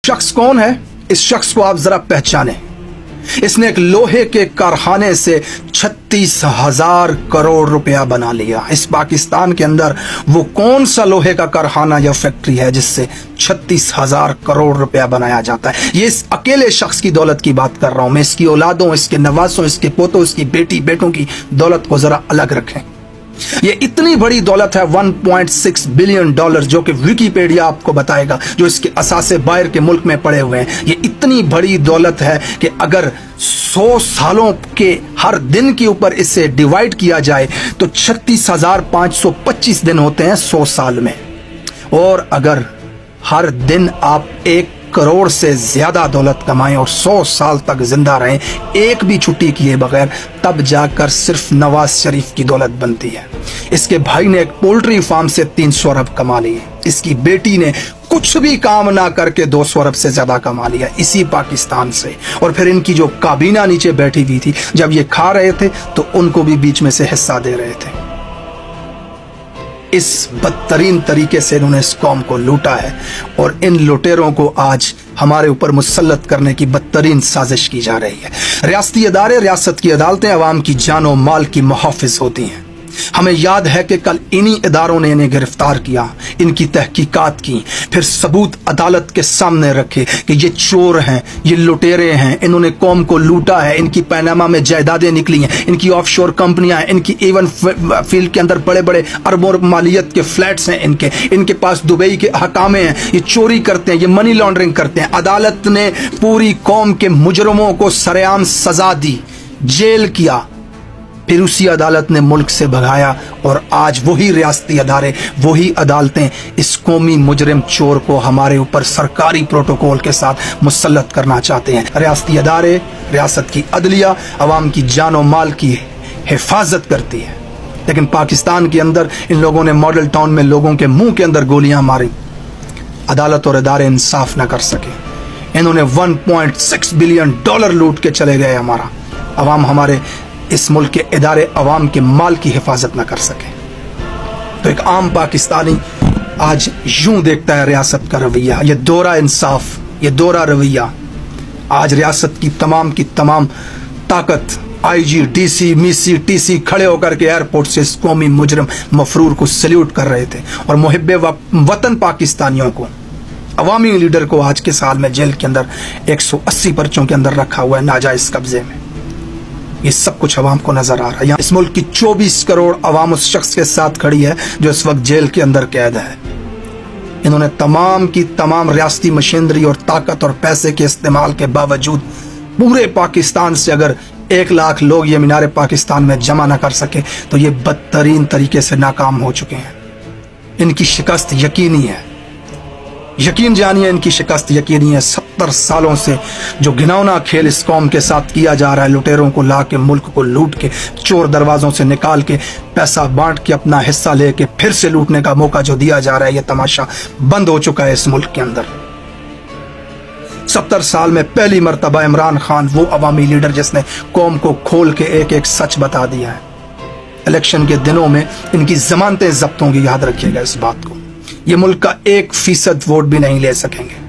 शख्स कौन है? इस शख्स को आप जरा पहचाने। इसने एक लोहे के कारखाने से 36,000 करोड़ रुपया बना लिया। इस पाकिस्तान के अंदर वो कौन सा लोहे का कारखाना या फैक्ट्री है जिससे 36,000 करोड़ रुपया बनाया जाता है? ये इस अकेले शख्स की दौलत की बात कर रहा हूं मैं। इसकी औलादों, इसके नवासों, इसके पोतों, इसकी बेटी बेटों की दौलत को जरा अलग रखें। ये इतनी बड़ी दौलत है, $1.6 बिलियन, जो कि विकिपीडिया आपको बताएगा, जो इसके असासे बाहर के मुल्क में पड़े हुए हैं। ये इतनी बड़ी दौलत है कि अगर 100 सालों के हर दिन के ऊपर इसे डिवाइड किया जाए तो 36,525 दिन होते हैं 100 साल में। और अगर हर दिन आप 1 करोड़ से ज्यादा दौलत कमाएं और 100 साल तक जिंदा रहें, एक भी छुट्टी किए बगैर, तब जाकर सिर्फ नवाज शरीफ की दौलत बनती है। इसके भाई ने एक पोल्ट्री फार्म से 300 अरब कमा लिए। इसकी बेटी ने कुछ भी काम ना करके 200 अरब से ज्यादा कमा लिया इसी पाकिस्तान से। और फिर इनकी जो काबीना नीचे बैठी हुई थी, जब ये खा रहे थे तो उनको भी बीच में से हिस्सा दे रहे थे। इस बदतरीन तरीके से इन्होंने इस कौम को लूटा है और इन लुटेरों को आज हमारे ऊपर मुसल्लत करने की बदतरीन साजिश की जा रही है। रियासती अदारे, रियासत की अदालतें अवाम की जान और माल की मुहाफिज होती हैं। हमें याद है कि कल इन्हीं इदारों ने इन्हें गिरफ्तार किया, इनकी तहकीकात की, फिर सबूत अदालत के सामने रखे कि ये चोर हैं, ये लुटेरे हैं, इन्होंने कौम को लूटा है, इनकी पैनामा में जायदादें निकली हैं, इनकी ऑफशोर कंपनियां हैं, इनकी एवन फील्ड के अंदर बड़े बड़े अरबों मालियत के फ्लैट्स हैं, इनके पास दुबई के हकामे हैं, ये चोरी करते हैं, ये मनी लॉन्ड्रिंग करते हैं। अदालत ने पूरी कौम के मुजरमों को सरेआम सजा दी, जेल किया, फिर उसी अदालत ने मुल्क से भगाया और आज वही रियासती अदारे, वही अदालतें इस कौमी मुजरिम चोर को हमारे ऊपर सरकारी प्रोटोकॉल के साथ मुसल्लत करना चाहते हैं। रियासती अदारे, रियासत की अदलिया अवाम की जान और माल की हिफाजत करती है, लेकिन पाकिस्तान के अंदर इन लोगों ने मॉडल टाउन में लोगों के मुंह के अंदर गोलियां मारी। अदालत और इदारे इंसाफ न कर सके। इन्होंने $1.6 बिलियन लूट के चले गए। हमारा अवाम, हमारे इस मुल्क के इदारे अवाम के माल की हिफाजत न कर सके। तो एक आम पाकिस्तानी आज यूं देखता है रियासत का रवैया, ये दोहरा इंसाफ, ये दोहरा रवैया। आज रियासत की तमाम ताकत, IG, DC, मीसी, TC खड़े होकर के एयरपोर्ट से इस कौमी मुजरिम मफरूर को सल्यूट कर रहे थे और मुहिब्बे वतन पाकिस्तानियों को, अवामी लीडर को आज के साल में जेल के अंदर 180 पर्चों के अंदर रखा हुआ है नाजायज कब्जे में। ये सब कुछ अवाम को नजर आ रहा है। यहाँ इस मुल्क की 24 करोड़ अवाम उस शख्स के साथ खड़ी है जो इस वक्त जेल के अंदर कैद है। इन्होंने तमाम की तमाम रियासती मशीनरी और ताकत और पैसे के इस्तेमाल के बावजूद पूरे पाकिस्तान से अगर 1 लाख लोग ये मीनारे पाकिस्तान में जमा न कर सके तो ये बदतरीन तरीके से नाकाम हो चुके हैं। इनकी शिकस्त यकीनी है, यकीन जानिए, इनकी शिकस्त यकीनी है। 70 सालों से जो घिनौना खेल इस कौम के साथ किया जा रहा है, लुटेरों को ला के मुल्क को लूट के, चोर दरवाजों से निकाल के, पैसा बांट के, अपना हिस्सा लेके फिर से लूटने का मौका जो दिया जा रहा है, ये तमाशा बंद हो चुका है इस मुल्क के अंदर। 70 साल में पहली मर्तबा इमरान खान, वो अवामी लीडर जिसने कौम को खोल के एक एक सच बता दिया है। इलेक्शन के दिनों में इनकी जमानतें जब्त होंगी, याद रखिएगा इस बात को। ये मुल्क का 1% वोट भी नहीं ले सकेंगे।